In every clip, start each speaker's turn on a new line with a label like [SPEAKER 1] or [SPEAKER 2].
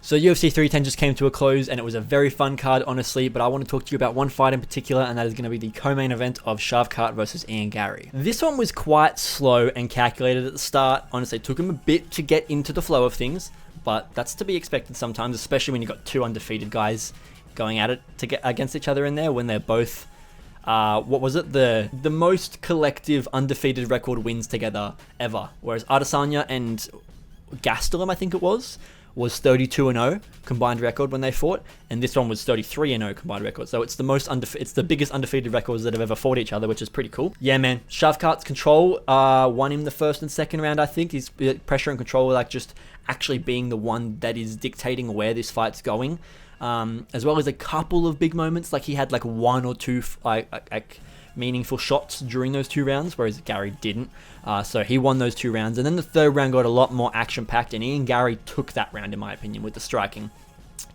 [SPEAKER 1] So UFC 310 just came to a close, and it was a very fun card, honestly, but I want to talk to you about one fight in particular, and that is going to be the co-main event of Shavkat versus Ian Garry. This one was quite slow and calculated at the start. Honestly, it took him a bit to get into the flow of things, but that's to be expected sometimes, especially when you've got two undefeated guys going at it to get against each other in there, when they're both, what was it? The most collective undefeated record wins together ever. Whereas Adesanya and Gastelum, I think it was 32-0 combined record when they fought, and this one was 33-0 combined record. So it's the biggest undefeated records that have ever fought each other, which is pretty cool. Yeah, man. Shavkat's control won him the first and second round, I think. His pressure and control, like just actually being the one that is dictating where this fight's going, as well as a couple of big moments. Like he had like one or two like meaningful shots during those two rounds, whereas Garry didn't. So he won those two rounds. And then the third round got a lot more action-packed, and Ian Garry took that round, in my opinion, with the striking.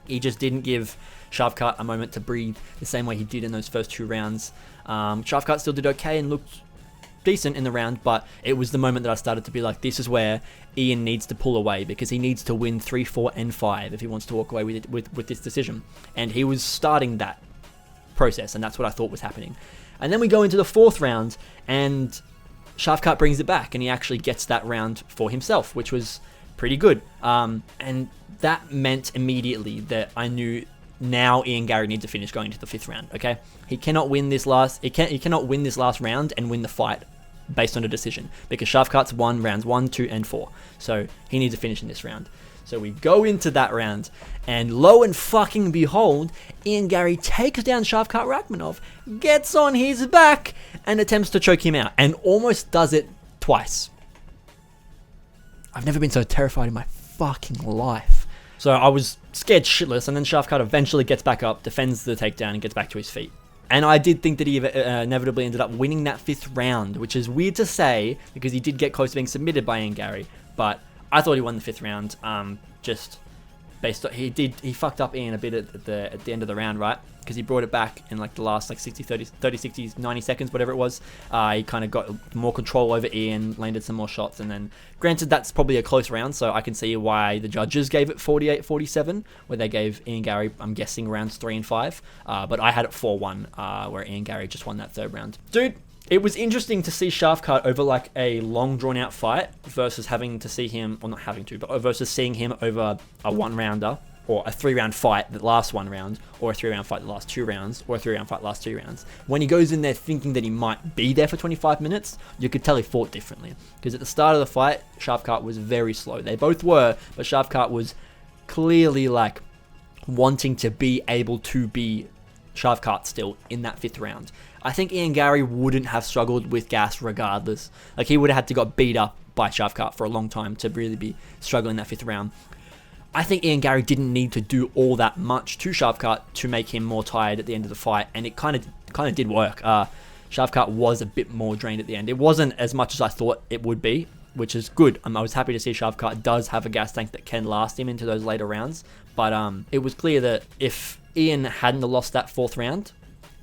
[SPEAKER 1] He just didn't give Shavkat a moment to breathe the same way he did in those first two rounds. Shavkat still did okay and looked decent in the round, but it was the moment that I started to be like, this is where Ian needs to pull away, because he needs to win 3, 4, and 5 if he wants to walk away with this decision. And he was starting that process, and that's what I thought was happening. And then we go into the fourth round, and Shavkat brings it back, and he actually gets that round for himself, which was pretty good. And that meant immediately that I knew now Ian Garry needs to finish going into the fifth round. Okay, he cannot win this last. He cannot win this last round and win the fight based on a decision, because Shavkat's won rounds 1, 2, and 4. So he needs to finish in this round. So we go into that round, and lo and fucking behold, Ian Garry takes down Shavkat Rakhmanov, gets on his back, and attempts to choke him out, and almost does it twice. I've never been so terrified in my fucking life. So I was scared shitless, and then Shavkat eventually gets back up, defends the takedown, and gets back to his feet. And I did think that he inevitably ended up winning that fifth round, which is weird to say, because he did get close to being submitted by Ian Garry, but I thought he won the fifth round, just based on, he fucked up Ian a bit at the end of the round, right? Because he brought it back in like the last like 30, 60, 90 seconds, whatever it was. He kind of got more control over Ian, landed some more shots, and then, granted, that's probably a close round, so I can see why the judges gave it 48-47, where they gave Ian Garry, I'm guessing, rounds 3 and 5, but I had it 4-1, where Ian Garry just won that third round. Dude, it was interesting to see Shavkat over like a long drawn out fight versus having to see him, or not having to, but versus seeing him over a 1-rounder, or a 3-round fight that lasts 1 round, or a 3-round fight that lasts 2 rounds, or a 3-round fight that lasts 2 rounds. When he goes in there thinking that he might be there for 25 minutes, you could tell he fought differently. Because at the start of the fight, Shavkat was very slow. They both were, but Shavkat was clearly like wanting to be able to be Shavkat still in that 5th round. I think Ian Garry wouldn't have struggled with gas regardless. Like, he would have had to got beat up by Shavkat for a long time to really be struggling that 5th round. I think Ian Garry didn't need to do all that much to Shavkat to make him more tired at the end of the fight, and it kind of did work. Shavkat was a bit more drained at the end. It wasn't as much as I thought it would be, which is good. I was happy to see Shavkat does have a gas tank that can last him into those later rounds, but it was clear that if Ian hadn't lost that 4th round,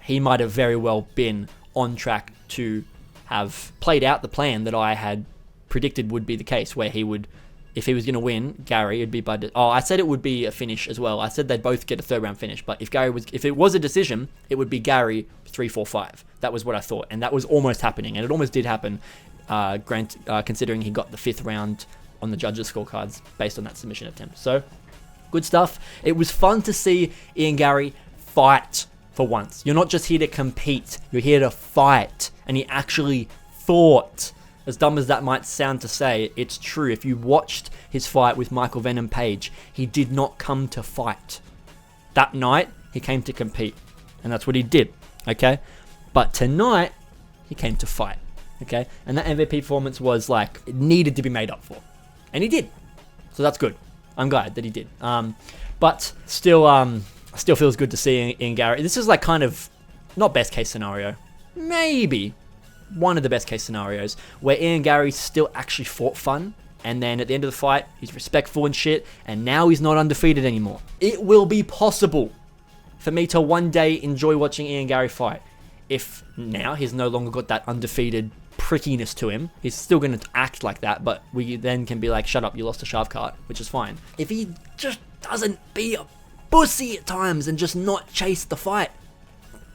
[SPEAKER 1] he might have very well been on track to have played out the plan that I had predicted would be the case, where he would, if he was going to win, Garry, it'd be by... I said it would be a finish as well. I said they'd both get a 3rd round finish, but if it was a decision, it would be Garry 3-4-5. That was what I thought, and that was almost happening, and it almost did happen, considering he got the 5th round on the judges' scorecards based on that submission attempt. So, good stuff. It was fun to see Ian Garry fight for once. You're not just here to compete, you're here to fight, and he actually fought. As dumb as that might sound to say, it's true. If you watched his fight with Michael Venom Page, he did not come to fight. That night, he came to compete, and that's what he did, okay? But tonight, he came to fight, okay? And that MVP performance was like, it needed to be made up for, and he did. So that's good. I'm glad that he did. But still feels good to see Ian Garry. This is like kind of, not best case scenario, maybe one of the best case scenarios, where Ian Garry still actually fought fun, and then at the end of the fight, he's respectful and shit, and now he's not undefeated anymore. It will be possible for me to one day enjoy watching Ian Garry fight. If now he's no longer got that undefeated prickiness to him, he's still going to act like that, but we then can be like, shut up, you lost to Shavkat, which is fine. If he just doesn't be a pussy at times and just not chase the fight.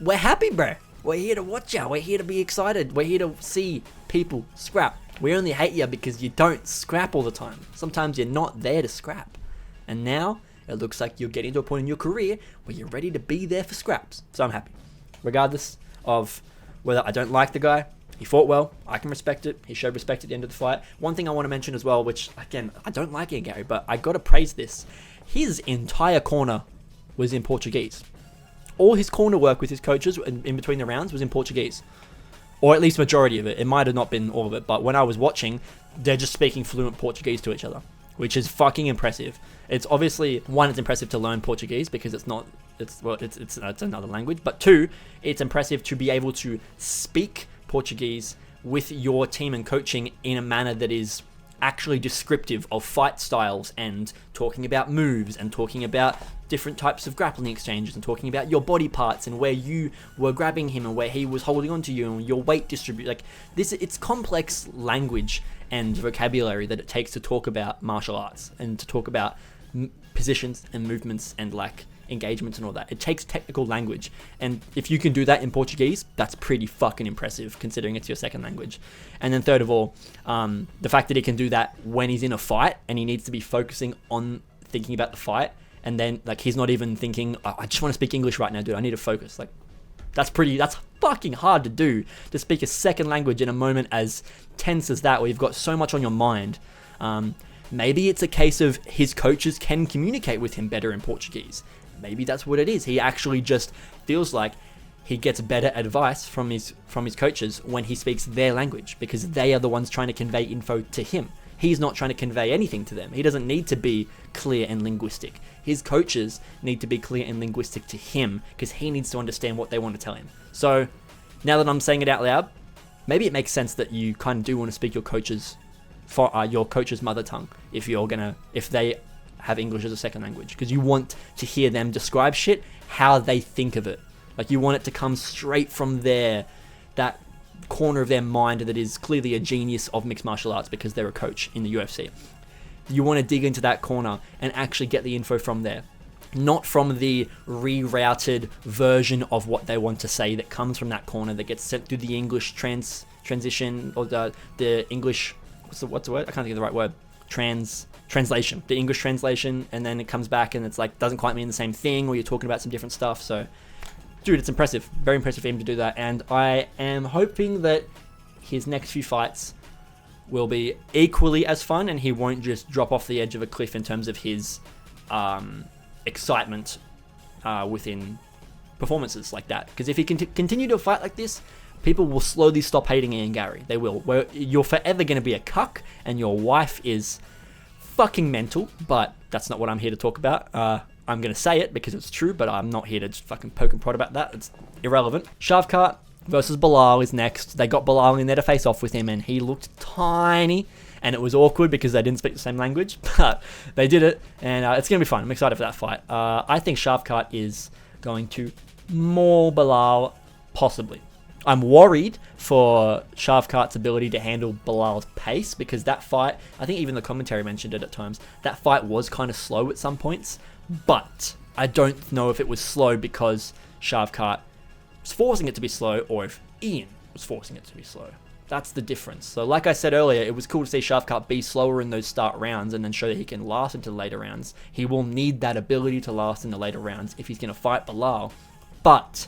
[SPEAKER 1] We're happy, bro. We're here to watch you. We're here to be excited. We're here to see people scrap. We only hate you because you don't scrap all the time. Sometimes you're not there to scrap. And now it looks like you're getting to a point in your career where you're ready to be there for scraps. So I'm happy. Regardless of whether I don't like the guy, he fought well. I can respect it. He showed respect at the end of the fight. One thing I want to mention as well, which, again, I don't like Ian Garry, but I got to praise this. His entire corner was in Portuguese. All his corner work with his coaches in between the rounds was in Portuguese. Or at least majority of it. It might have not been all of it, but when I was watching, they're just speaking fluent Portuguese to each other, which is fucking impressive. It's obviously, one, it's impressive to learn Portuguese because it's another language, but two, it's impressive to be able to speak Portuguese with your team and coaching in a manner that is actually descriptive of fight styles and talking about moves and talking about different types of grappling exchanges and talking about your body parts and where you were grabbing him and where he was holding on to you and your weight distribution. Like this, it's complex language and vocabulary that it takes to talk about martial arts and to talk about positions and movements and like engagements and all that. It takes technical language, and if you can do that in Portuguese, that's pretty fucking impressive considering it's your second language. And then third of all, the fact that he can do that when he's in a fight and he needs to be focusing on thinking about the fight, and then like he's not even thinking, I just want to speak English right now, dude, I need to focus. Like that's fucking hard to do, to speak a second language in a moment as tense as that, where you've got so much on your mind. Maybe it's a case of his coaches can communicate with him better in Portuguese. Maybe that's what it is. He actually just feels like he gets better advice from his coaches when he speaks their language, because they are the ones trying to convey info to him. He's not trying to convey anything to them. He doesn't need to be clear and linguistic. His coaches need to be clear and linguistic to him because he needs to understand what they want to tell him. So now that I'm saying it out loud, maybe it makes sense that you kind of do want to speak your coach's mother tongue if they have English as a second language, because you want to hear them describe shit how they think of it. Like you want it to come straight from that corner of their mind that is clearly a genius of mixed martial arts because they're a coach in the UFC. You want to dig into that corner and actually get the info from there, not from the rerouted version of what they want to say that comes from that corner that gets sent through the English transition or the English, what's the word? I can't think of the right word. Translation, the English translation, and then it comes back and it's like doesn't quite mean the same thing, or you're talking about some different stuff. So dude, it's impressive, very impressive for him to do that, and I am hoping that his next few fights will be equally as fun and he won't just drop off the edge of a cliff in terms of his excitement within performances like that, because if he can continue to fight like this, people will slowly stop hating Ian Garry. They will. You're forever going to be a cuck, and your wife is fucking mental, but that's not what I'm here to talk about. I'm going to say it because it's true, but I'm not here to just fucking poke and prod about that. It's irrelevant. Shavkat versus Belal is next. They got Belal in there to face off with him, and he looked tiny, and it was awkward because they didn't speak the same language, but they did it, and it's going to be fun. I'm excited for that fight. I think Shavkat is going to maul Belal, possibly. I'm worried for Shavkat's ability to handle Belal's pace, because that fight, I think even the commentary mentioned it at times, that fight was kind of slow at some points, but I don't know if it was slow because Shavkat was forcing it to be slow or if Ian was forcing it to be slow. That's the difference. So like I said earlier, it was cool to see Shavkat be slower in those start rounds and then show that he can last into the later rounds. He will need that ability to last in the later rounds if he's going to fight Belal. But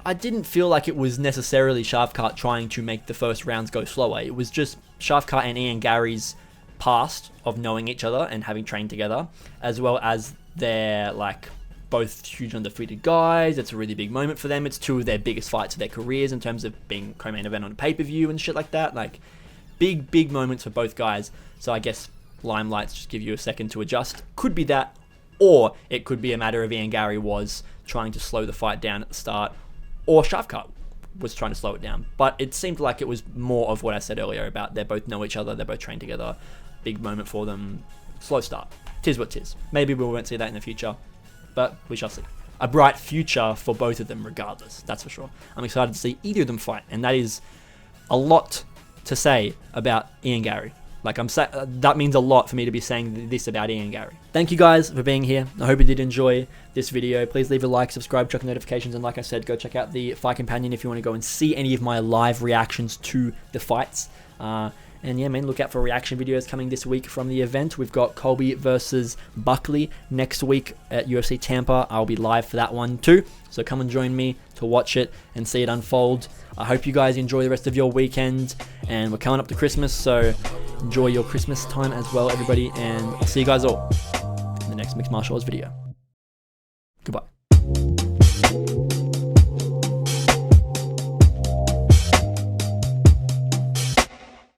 [SPEAKER 1] I didn't feel like it was necessarily Shavkat trying to make the first rounds go slower. It was just Shavkat and Ian Garry's past of knowing each other and having trained together, as well as they're like both huge undefeated guys. It's a really big moment for them. It's two of their biggest fights of their careers in terms of being co-main event on a pay-per-view and shit like that. Like big moments for both guys. So I guess limelights just give you a second to adjust. Could be that, or it could be a matter of Ian Garry was trying to slow the fight down at the start, or Shavkat was trying to slow it down. But it seemed like it was more of what I said earlier about they both know each other, they're both trained together, big moment for them, slow start. Tis what tis. Maybe we won't see that in the future, but we shall see. A bright future for both of them regardless, that's for sure. I'm excited to see either of them fight, and that is a lot to say about Ian Garry. Like that means a lot for me to be saying this about Ian Garry. Thank you guys for being here. I hope you did enjoy this video. Please leave a like, subscribe, check notifications, and like I said, go check out the Fight Companion if you want to go and see any of my live reactions to the fights. And yeah, man, look out for reaction videos coming this week from the event. We've got Colby versus Buckley next week at UFC Tampa. I'll be live for that one too. So come and join me to watch it and see it unfold. I hope you guys enjoy the rest of your weekend. And we're coming up to Christmas, so enjoy your Christmas time as well, everybody. And I'll see you guys all in the next Mixed Martial Arts video. Goodbye.